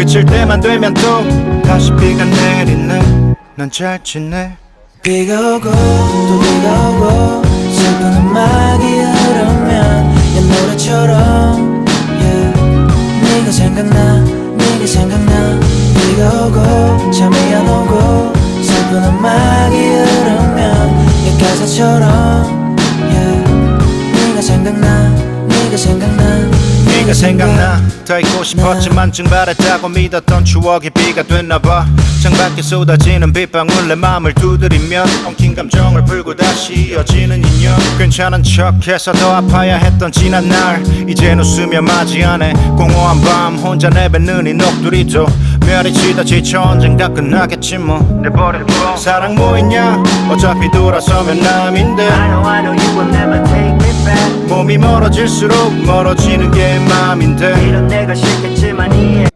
그칠 때만 되면 또 다시 비가 내리네. 난 잘 지내. 비가 오고 또 비가 오고 슬픈 음악이 흐르면 옛 노래처럼 네가 생각나 네가 생각나. 비가 오고 잠이 안 오고 슬픈 음악이 흐르면 옛 가사처럼 네가 생각나 네가 생각나 네가 생각나. 더 있고 싶었지만 증발했다고 믿었던 추억이 비가 됐나봐. 창밖에 쏟아지는 빗방울 내 맘을 두드리면 엉킨 감정을 풀고 다시 이어지는 인연. 괜찮은 척해서 더 아파야 했던 지난 날 이젠 웃으며 맞이하네. 공허한 밤 혼자 내뱉는 이 녹두리도 별이 치다 지쳐 언젠 다 끝나겠지 뭐. 내버려둬. 사랑 뭐 있냐 어차피 돌아서면 남인데. I know you will never take me back. 몸이 멀어질수록 멀어지는 게 맘인데. 이런 내가 싫겠지만 이해해.